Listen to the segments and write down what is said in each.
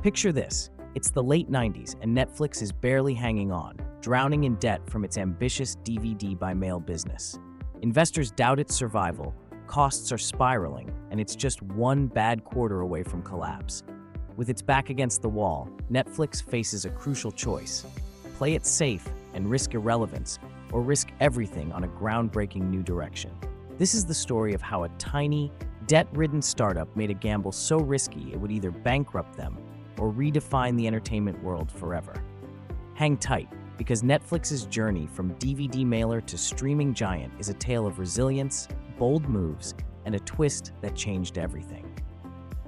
Picture this. It's the late 90s and Netflix is barely hanging on, drowning in debt from its ambitious DVD by mail business. Investors doubt its survival, costs are spiraling, and it's just one bad quarter away from collapse. With its back against the wall, Netflix faces a crucial choice: play it safe and risk irrelevance, or risk everything on a groundbreaking new direction. This is the story of how a tiny, debt-ridden startup made a gamble so risky it would either bankrupt them or redefine the entertainment world forever. Hang tight, because Netflix's journey from DVD mailer to streaming giant is a tale of resilience, bold moves, and a twist that changed everything.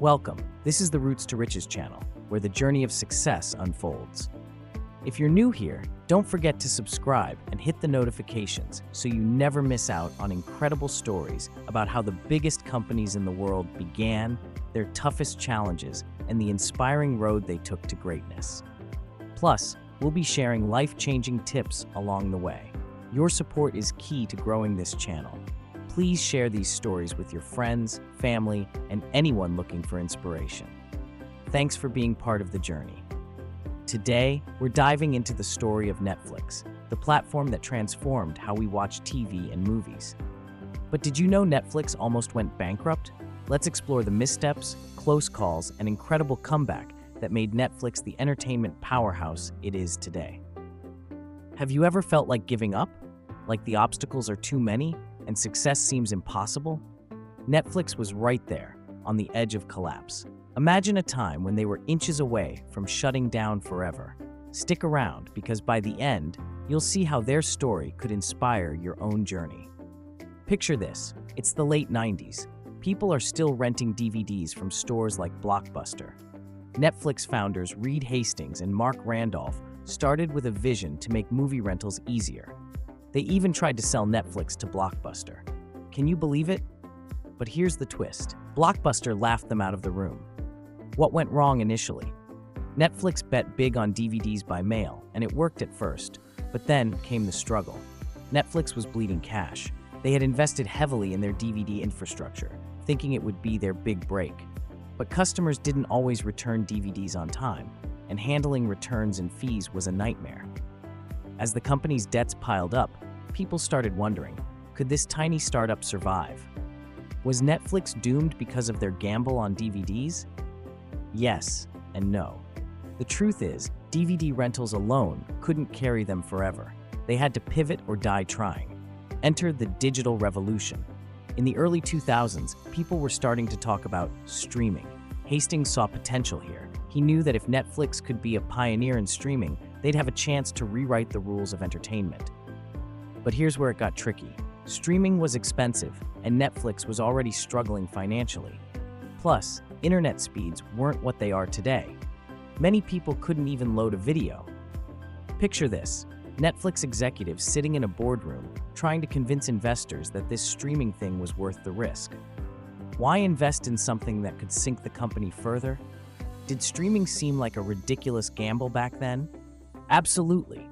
Welcome, this is the Roots to Riches channel, where the journey of success unfolds. If you're new here, don't forget to subscribe and hit the notifications so you never miss out on incredible stories about how the biggest companies in the world began, their toughest challenges, and the inspiring road they took to greatness. Plus, we'll be sharing life-changing tips along the way. Your support is key to growing this channel. Please share these stories with your friends, family, and anyone looking for inspiration. Thanks for being part of the journey. Today, we're diving into the story of Netflix, the platform that transformed how we watch TV and movies. But did you know Netflix almost went bankrupt? Let's explore the missteps, close calls, and incredible comeback that made Netflix the entertainment powerhouse it is today. Have you ever felt like giving up? Like the obstacles are too many and success seems impossible? Netflix was right there, on the edge of collapse. Imagine a time when they were inches away from shutting down forever. Stick around, because by the end, you'll see how their story could inspire your own journey. Picture this. It's the late 90s. People are still renting DVDs from stores like Blockbuster. Netflix founders Reed Hastings and Mark Randolph started with a vision to make movie rentals easier. They even tried to sell Netflix to Blockbuster. Can you believe it? But here's the twist. Blockbuster laughed them out of the room. What went wrong initially? Netflix bet big on DVDs by mail, and it worked at first. But then came the struggle. Netflix was bleeding cash. They had invested heavily in their DVD infrastructure, thinking it would be their big break. But customers didn't always return DVDs on time, and handling returns and fees was a nightmare. As the company's debts piled up, people started wondering, could this tiny startup survive? Was Netflix doomed because of their gamble on DVDs? Yes and no. The truth is, DVD rentals alone couldn't carry them forever. They had to pivot or die trying. Enter the digital revolution. In the early 2000s, people were starting to talk about streaming. Hastings saw potential here. He knew that if Netflix could be a pioneer in streaming, they'd have a chance to rewrite the rules of entertainment. But here's where it got tricky. Streaming was expensive, and Netflix was already struggling financially. Plus, internet speeds weren't what they are today. Many people couldn't even load a video. Picture this. Netflix executives sitting in a boardroom trying to convince investors that this streaming thing was worth the risk. Why invest in something that could sink the company further? Did streaming seem like a ridiculous gamble back then? Absolutely.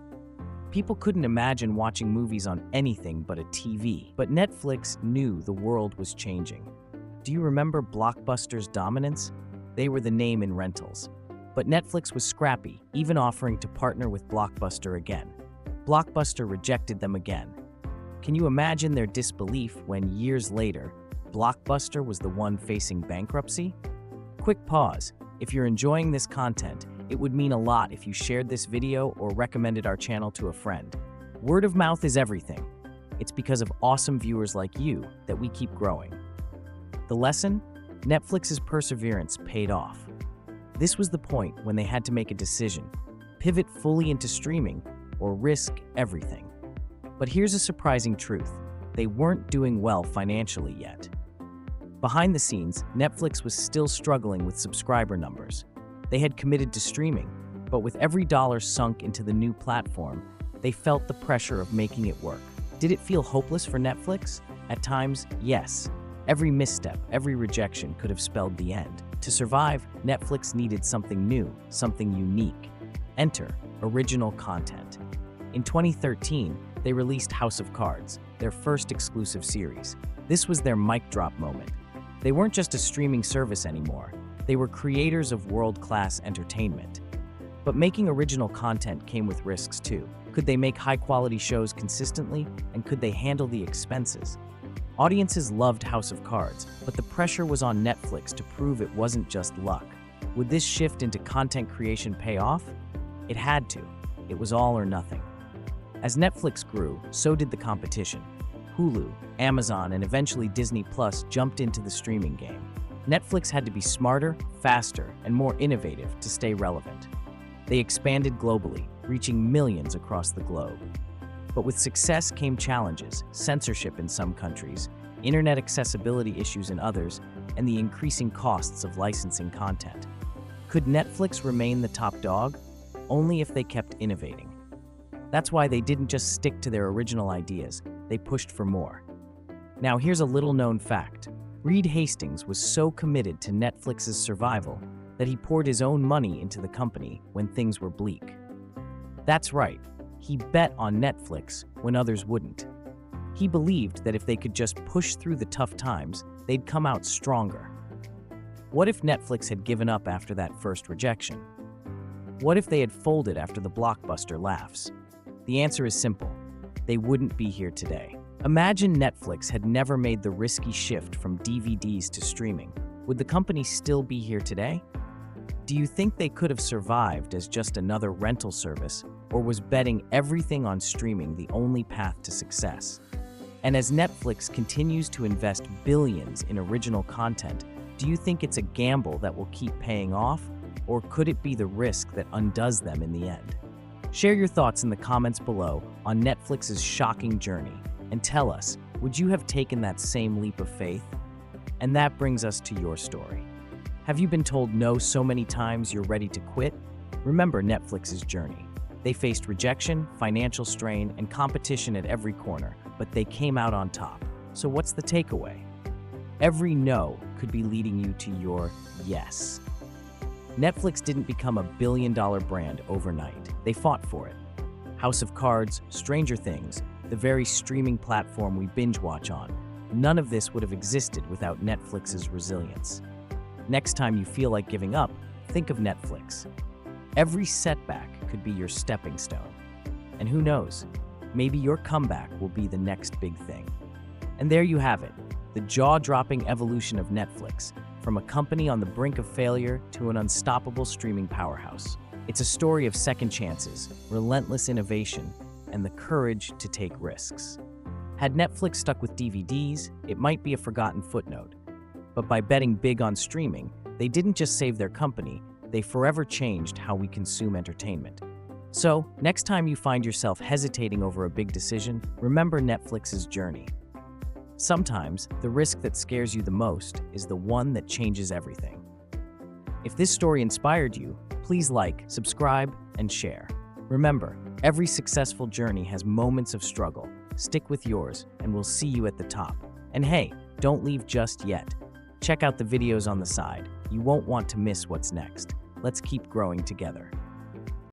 People couldn't imagine watching movies on anything but a TV. But Netflix knew the world was changing. Do you remember Blockbuster's dominance? They were the name in rentals. But Netflix was scrappy, even offering to partner with Blockbuster again. Blockbuster rejected them again. Can you imagine their disbelief when, years later, Blockbuster was the one facing bankruptcy? Quick pause. If you're enjoying this content, it would mean a lot if you shared this video or recommended our channel to a friend. Word of mouth is everything. It's because of awesome viewers like you that we keep growing. The lesson? Netflix's perseverance paid off. This was the point when they had to make a decision: pivot fully into streaming or risk everything. But here's a surprising truth. They weren't doing well financially yet. Behind the scenes, Netflix was still struggling with subscriber numbers. They had committed to streaming, but with every dollar sunk into the new platform, they felt the pressure of making it work. Did it feel hopeless for Netflix? At times, yes. Every misstep, every rejection could have spelled the end. To survive, Netflix needed something new, something unique. Enter original content. In 2013, they released House of Cards, their first exclusive series. This was their mic drop moment. They weren't just a streaming service anymore. They were creators of world-class entertainment. But making original content came with risks too. Could they make high-quality shows consistently, and could they handle the expenses? Audiences loved House of Cards, but the pressure was on Netflix to prove it wasn't just luck. Would this shift into content creation pay off? It had to. It was all or nothing. As Netflix grew, so did the competition. Hulu, Amazon, and eventually Disney Plus jumped into the streaming game. Netflix had to be smarter, faster, and more innovative to stay relevant. They expanded globally, reaching millions across the globe. But with success came challenges: censorship in some countries, internet accessibility issues in others, and the increasing costs of licensing content. Could Netflix remain the top dog? Only if they kept innovating. That's why they didn't just stick to their original ideas, they pushed for more. Now here's a little-known fact. Reed Hastings was so committed to Netflix's survival that he poured his own money into the company when things were bleak. That's right, he bet on Netflix when others wouldn't. He believed that if they could just push through the tough times, they'd come out stronger. What if Netflix had given up after that first rejection? What if they had folded after the blockbuster laughs? The answer is simple. They wouldn't be here today. Imagine Netflix had never made the risky shift from DVDs to streaming. Would the company still be here today? Do you think they could have survived as just another rental service, or was betting everything on streaming the only path to success? And as Netflix continues to invest billions in original content, do you think it's a gamble that will keep paying off, or could it be the risk that undoes them in the end? Share your thoughts in the comments below on Netflix's shocking journey, and tell us, would you have taken that same leap of faith? And that brings us to your story. Have you been told no so many times you're ready to quit? Remember Netflix's journey. They faced rejection, financial strain, and competition at every corner, but they came out on top. So what's the takeaway? Every no could be leading you to your yes. Netflix didn't become a billion-dollar brand overnight. They fought for it. House of Cards, Stranger Things, the very streaming platform we binge watch on, none of this would have existed without Netflix's resilience. Next time you feel like giving up, think of Netflix. Every setback could be your stepping stone. And who knows, maybe your comeback will be the next big thing. And there you have it, the jaw-dropping evolution of Netflix, from a company on the brink of failure to an unstoppable streaming powerhouse. It's a story of second chances, relentless innovation, and the courage to take risks. Had Netflix stuck with DVDs, it might be a forgotten footnote. But by betting big on streaming, they didn't just save their company, they forever changed how we consume entertainment. So, next time you find yourself hesitating over a big decision, remember Netflix's journey. Sometimes, the risk that scares you the most is the one that changes everything. If this story inspired you, please like, subscribe, and share. Remember, every successful journey has moments of struggle. Stick with yours, and we'll see you at the top. And hey, don't leave just yet. Check out the videos on the side. You won't want to miss what's next. Let's keep growing together.